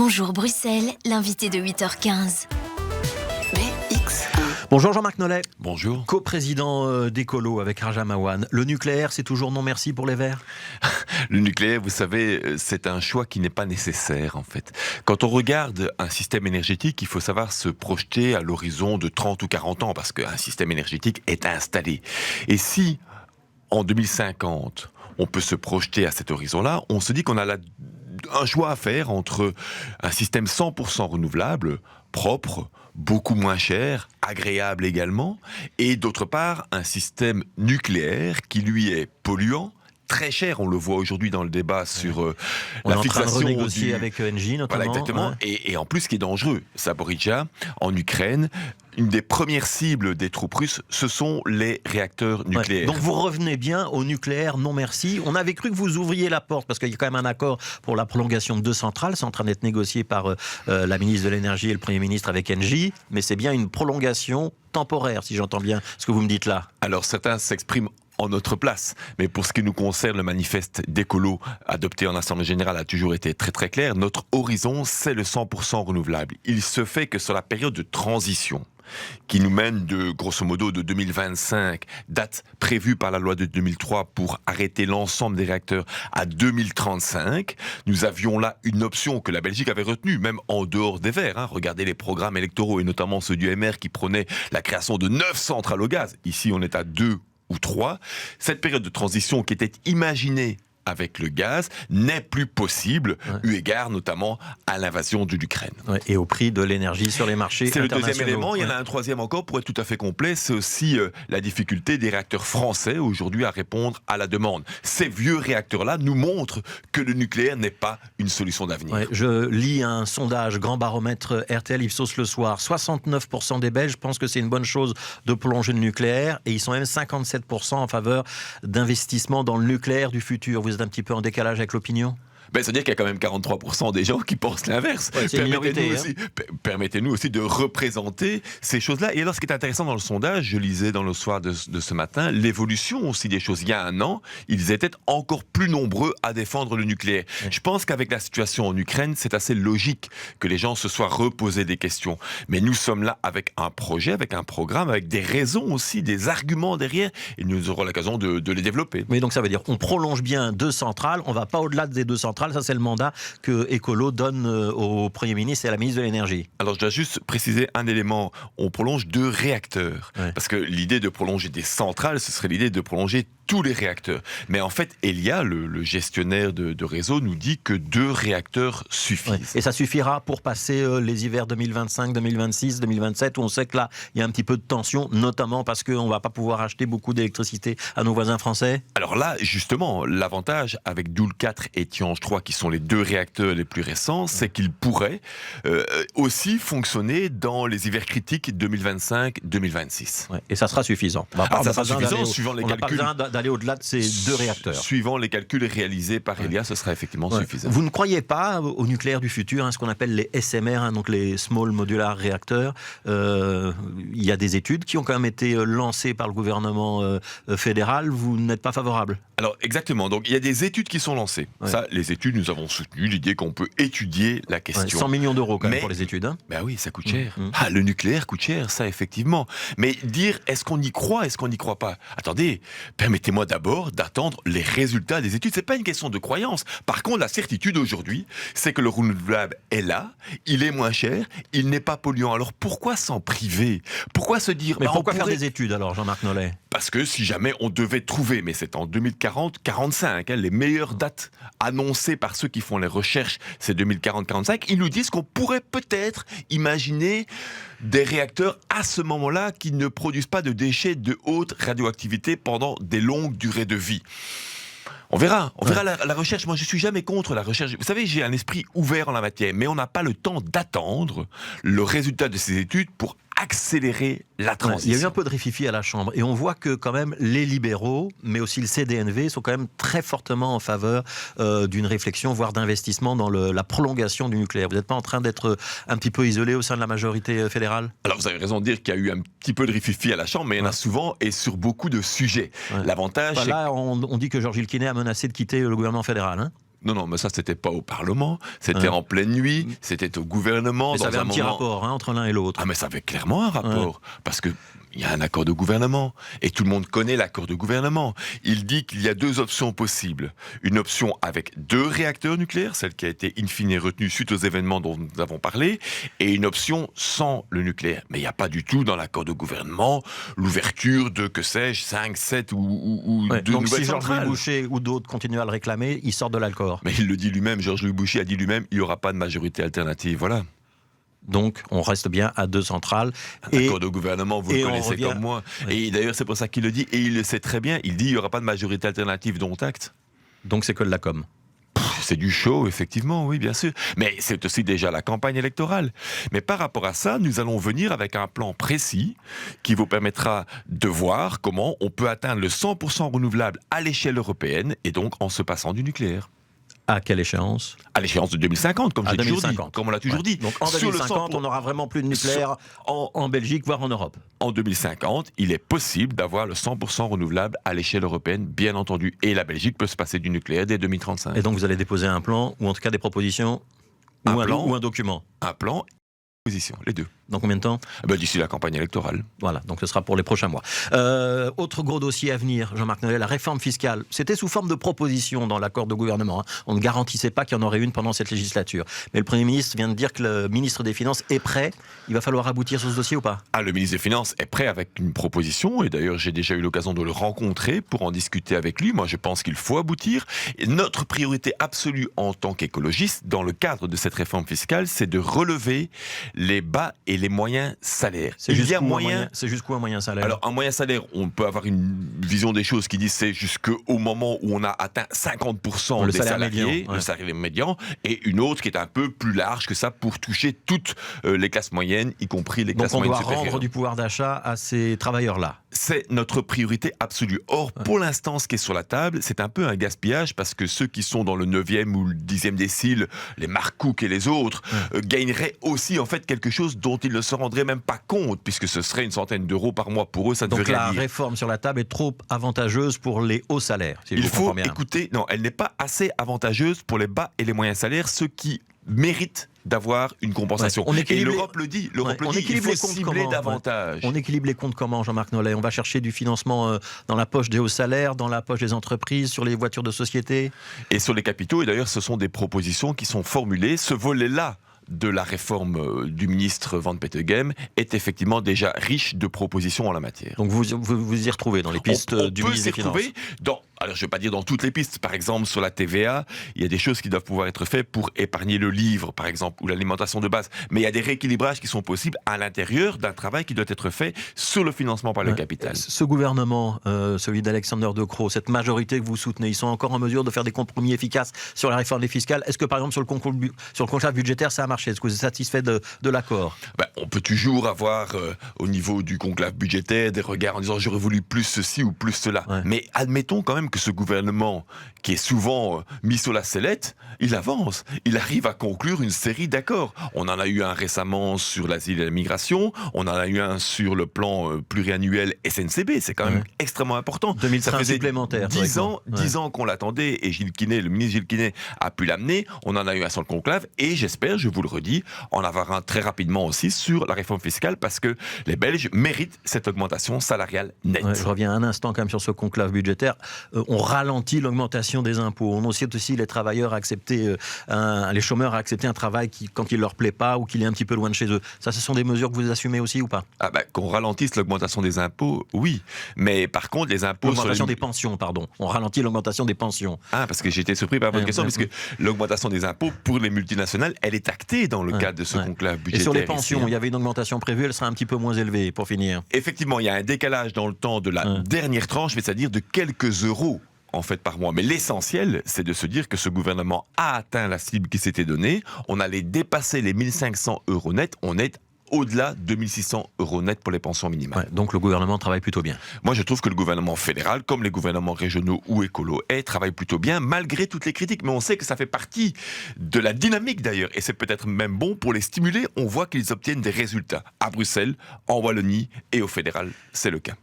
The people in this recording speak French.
Bonjour Bruxelles, l'invité de 8h15. BX1. Bonjour Jean-Marc Nollet. Bonjour. Co-président d'Ecolo avec Raja Mawan. Le nucléaire, c'est toujours non merci pour les Verts ? Le nucléaire, vous savez, c'est un choix qui n'est pas nécessaire en fait. Quand on regarde un système énergétique, il faut savoir se projeter à l'horizon de 30 ou 40 ans parce qu'un système énergétique est installé. Et si, en 2050, on peut se projeter à cet horizon-là, on se dit qu'on a un choix à faire entre un système 100% renouvelable, propre, beaucoup moins cher, agréable également, et d'autre part un système nucléaire qui lui est polluant, très cher, on le voit aujourd'hui dans le débat sur la fixation. On est en train de renégocier avec Engie notamment. Voilà, exactement. Ouais. Et en plus, ce qui est dangereux, Zaporijia, en Ukraine, une des premières cibles des troupes russes, ce sont les réacteurs nucléaires. Ouais. Donc vous revenez bien au nucléaire, non merci. On avait cru que vous ouvriez la porte, parce qu'il y a quand même un accord pour la prolongation de 2 centrales. C'est en train d'être négocié par la ministre de l'Énergie et le Premier ministre avec Engie. Mais c'est bien une prolongation temporaire, si j'entends bien ce que vous me dites là. Alors certains s'expriment en notre place. Mais pour ce qui nous concerne, le manifeste d'Ecolo adopté en Assemblée Générale a toujours été très très clair. Notre horizon, c'est le 100% renouvelable. Il se fait que sur la période de transition, qui nous mène de, grosso modo, de 2025, date prévue par la loi de 2003 pour arrêter l'ensemble des réacteurs à 2035. Nous avions là une option que la Belgique avait retenue, même en dehors des Verts. Regardez les programmes électoraux, et notamment ceux du MR qui prenaient la création de 9 centrales au gaz. Ici, on est à 2 ou 3. Cette période de transition qui était imaginée avec le gaz n'est plus possible, eu égard notamment à l'invasion de l'Ukraine. Ouais, et au prix de l'énergie sur les marchés internationaux. C'est le deuxième élément. Il y en a un troisième encore, pour être tout à fait complet, c'est aussi la difficulté des réacteurs français aujourd'hui à répondre à la demande. Ces vieux réacteurs-là nous montrent que le nucléaire n'est pas une solution d'avenir. Ouais, je lis un sondage Grand Baromètre RTL Ipsos le soir. 69% des Belges pensent que c'est une bonne chose de prolonger le nucléaire, et ils sont même 57% en faveur d'investissement dans le nucléaire du futur. Vous êtes un petit peu en décalage avec l'opinion ? C'est-à-dire qu'il y a quand même 43% des gens qui pensent l'inverse. Ouais, Permettez-nous aussi de représenter ces choses-là. Et alors, ce qui est intéressant dans le sondage, je lisais dans le soir de ce matin, l'évolution aussi des choses. Il y a un an, ils étaient encore plus nombreux à défendre le nucléaire. Ouais. Je pense qu'avec la situation en Ukraine, c'est assez logique que les gens se soient reposés des questions. Mais nous sommes là avec un projet, avec un programme, avec des raisons aussi, des arguments derrière, et nous aurons l'occasion de les développer. Mais donc ça veut dire qu'on prolonge bien 2 centrales, on ne va pas au-delà des 2 centrales. Ça, c'est le mandat que Ecolo donne au Premier ministre et à la ministre de l'Énergie. Alors, je dois juste préciser un élément. On prolonge 2 réacteurs. Ouais. Parce que l'idée de prolonger des centrales, ce serait l'idée de prolonger tous les réacteurs. Mais en fait, Elia, le gestionnaire de réseau, nous dit que 2 réacteurs suffisent. Ouais. Et ça suffira pour passer les hivers 2025, 2026, 2027, où on sait que là, il y a un petit peu de tension, notamment parce qu'on ne va pas pouvoir acheter beaucoup d'électricité à nos voisins français. Alors là, justement, l'avantage avec Doel 4 et Tihange 3, qui sont les 2 réacteurs les plus récents, c'est qu'ils pourraient aussi fonctionner dans les hivers critiques 2025-2026. Ouais. Et ça sera suffisant. Ça sera suffisant, suivant les calculs. D'aller au-delà de ces 2 réacteurs. Suivant les calculs réalisés par Elia, ce sera effectivement suffisant. Vous ne croyez pas au nucléaire du futur, ce qu'on appelle les SMR, donc les Small Modular Reactors. Il y a des études qui ont quand même été lancées par le gouvernement fédéral. Vous n'êtes pas favorable ? Alors exactement, donc il y a des études qui sont lancées. Ouais. Ça, les études, nous avons soutenu l'idée qu'on peut étudier la question. 100 millions d'euros quand même pour les études. Ben oui, ça coûte cher. Le nucléaire coûte cher, ça effectivement. Mais dire, est-ce qu'on y croit, est-ce qu'on n'y croit pas ? Attendez, permettez-moi d'abord d'attendre les résultats des études. C'est pas une question de croyance. Par contre, la certitude aujourd'hui, c'est que le renouvelable est là, il est moins cher, il n'est pas polluant. Alors pourquoi s'en priver ? Pourquoi se dire... Mais pourquoi faire des études alors, Jean-Marc Nollet ? Parce que si jamais on devait trouver, mais c'est en 2040-45, les meilleures dates annoncées par ceux qui font les recherches, c'est 2040-45, ils nous disent qu'on pourrait peut-être imaginer des réacteurs à ce moment-là qui ne produisent pas de déchets de haute radioactivité pendant des longues durées de vie. On verra la recherche. Moi, je suis jamais contre la recherche. Vous savez, j'ai un esprit ouvert en la matière, mais on n'a pas le temps d'attendre le résultat de ces études pour accélérer la transition. Il y a eu un peu de rififi à la Chambre, et on voit que quand même les libéraux, mais aussi le CDNV, sont quand même très fortement en faveur d'une réflexion, voire d'investissement dans la prolongation du nucléaire. Vous n'êtes pas en train d'être un petit peu isolé au sein de la majorité fédérale ? Alors vous avez raison de dire qu'il y a eu un petit peu de rififi à la Chambre, mais il y en a souvent et sur beaucoup de sujets. L'avantage, là, on dit que Georgile Quinet a menacé de quitter le gouvernement fédéral. Non, mais ça, c'était pas au Parlement, c'était en pleine nuit, c'était au gouvernement. Mais ça dans avait un petit moment... rapport entre l'un et l'autre. Ah, mais ça avait clairement un rapport, parce que il y a un accord de gouvernement, et tout le monde connaît l'accord de gouvernement. Il dit qu'il y a 2 options possibles. Une option avec 2 réacteurs nucléaires, celle qui a été in fine retenue suite aux événements dont nous avons parlé, et une option sans le nucléaire. Mais il n'y a pas du tout dans l'accord de gouvernement l'ouverture de, que sais-je, 5, 7 ou de donc nouvelles si Georges-Louis centrales. Boucher ou d'autres continuent à le réclamer, ils sortent de l'accord. Mais il le dit lui-même, Georges-Louis Boucher a dit lui-même, il n'y aura pas de majorité alternative, voilà. Donc, on reste bien à 2 centrales. Un accord de gouvernement, vous le connaissez revient... comme moi. Oui. Et d'ailleurs, c'est pour ça qu'il le dit. Et il le sait très bien. Il dit qu'il n'y aura pas de majorité alternative, dont acte. Donc, c'est que de la com. C'est du show, effectivement, oui, bien sûr. Mais c'est aussi déjà la campagne électorale. Mais par rapport à ça, nous allons venir avec un plan précis qui vous permettra de voir comment on peut atteindre le 100% renouvelable à l'échelle européenne et donc en se passant du nucléaire. À quelle échéance ? À l'échéance de 2050, comme j'ai toujours dit, 2050. comme on l'a toujours dit. Donc en Sur 2050, on n'aura vraiment plus de nucléaire en Belgique, voire en Europe. En 2050, il est possible d'avoir le 100% renouvelable à l'échelle européenne, bien entendu. Et la Belgique peut se passer du nucléaire dès 2035. Et donc vous allez déposer un plan, ou en tout cas des propositions, ou un document. Un plan, position, les deux. Dans combien de temps ? D'ici la campagne électorale. Voilà, donc ce sera pour les prochains mois. Autre gros dossier à venir, Jean-Marc Nollet, la réforme fiscale. C'était sous forme de proposition dans l'accord de gouvernement. Hein. On ne garantissait pas qu'il y en aurait une pendant cette législature. Mais le Premier ministre vient de dire que le ministre des Finances est prêt. Il va falloir aboutir sur ce dossier ou pas ? Le ministre des Finances est prêt avec une proposition. Et d'ailleurs, j'ai déjà eu l'occasion de le rencontrer pour en discuter avec lui. Moi, je pense qu'il faut aboutir. Et notre priorité absolue en tant qu'écologiste, dans le cadre de cette réforme fiscale, c'est de relever les bas et les moyens salaires. C'est jusqu'où un moyen salaire ? Alors, un moyen salaire, on peut avoir une vision des choses qui dit c'est jusqu'au moment où on a atteint 50% des salariés, le salaire médian, et une autre qui est un peu plus large que ça pour toucher toutes les classes moyennes, y compris les classes moyennes supérieures. Donc on doit rendre du pouvoir d'achat à ces travailleurs-là. C'est notre priorité absolue. Or, pour l'instant, ce qui est sur la table, c'est un peu un gaspillage parce que ceux qui sont dans le 9e ou le 10e décile, les Mark Cook et les autres, gagneraient aussi en fait quelque chose dont ils ne se rendraient même pas compte, puisque ce serait une centaine d'euros par mois pour eux, ça ne veut rien dire. Donc la réforme sur la table est trop avantageuse pour les hauts salaires, si Il faut écouter, non, elle n'est pas assez avantageuse pour les bas et les moyens salaires, ceux qui méritent d'avoir une compensation. Et l'Europe le dit, il faut cibler davantage. On équilibre les comptes comment, Jean-Marc Nollet ? On va chercher du financement dans la poche des hauts salaires, dans la poche des entreprises, sur les voitures de société ? Et sur les capitaux, et d'ailleurs ce sont des propositions qui sont formulées, ce volet-là de la réforme du ministre Van Petegem est effectivement déjà riche de propositions en la matière. Donc vous y retrouvez dans les pistes du ministre des Finances ? Alors je ne vais pas dire dans toutes les pistes, par exemple sur la TVA, il y a des choses qui doivent pouvoir être faites pour épargner le livre, par exemple, ou l'alimentation de base. Mais il y a des rééquilibrages qui sont possibles à l'intérieur d'un travail qui doit être fait sur le financement par le capital. Ce gouvernement, celui d'Alexander De Croo, cette majorité que vous soutenez, ils sont encore en mesure de faire des compromis efficaces sur la réforme fiscale. Est-ce que par exemple sur le conclave budgétaire ça a marché ? Est-ce que vous êtes satisfait de l'accord ? On peut toujours avoir au niveau du conclave budgétaire des regards en disant j'aurais voulu plus ceci ou plus cela. Mais admettons quand même que ce gouvernement, qui est souvent mis sur la sellette, il avance. Il arrive à conclure une série d'accords. On en a eu un récemment sur l'asile et la migration, on en a eu un sur le plan pluriannuel SNCB, c'est quand même extrêmement important. 2000 trains supplémentaires. 10 ans qu'on l'attendait, et le ministre Gilles Quinet a pu l'amener. On en a eu un sur le conclave, et j'espère, je vous le redis, en avoir un très rapidement aussi sur la réforme fiscale, parce que les Belges méritent cette augmentation salariale nette. Je reviens un instant quand même sur ce conclave budgétaire. On ralentit l'augmentation des impôts. On incite aussi les travailleurs à accepter, les chômeurs à accepter un travail quand il leur plaît pas ou qu'il est un petit peu loin de chez eux. Ça, ce sont des mesures que vous assumez aussi ou pas ? Qu'on ralentisse l'augmentation des impôts, oui. Mais par contre, les impôts... L'augmentation des pensions, pardon. On ralentit l'augmentation des pensions. Parce que j'étais surpris par votre question, puisque l'augmentation des impôts pour les multinationales, elle est actée dans le cadre de ce conclave budgétaire. Et sur les pensions, il y avait une augmentation prévue, elle sera un petit peu moins élevée, pour finir. Effectivement, il y a un décalage dans le temps de la dernière tranche, mais c'est-à-dire de quelques euros en fait par mois. Mais l'essentiel, c'est de se dire que ce gouvernement a atteint la cible qui s'était donnée. On allait dépasser les 1500 euros net. On est au-delà de 1600 euros net pour les pensions minimales. Donc le gouvernement travaille plutôt bien. Moi, je trouve que le gouvernement fédéral, comme les gouvernements régionaux ou écolos, travaille plutôt bien, malgré toutes les critiques. Mais on sait que ça fait partie de la dynamique d'ailleurs. Et c'est peut-être même bon pour les stimuler. On voit qu'ils obtiennent des résultats. À Bruxelles, en Wallonie et au fédéral, c'est le cas.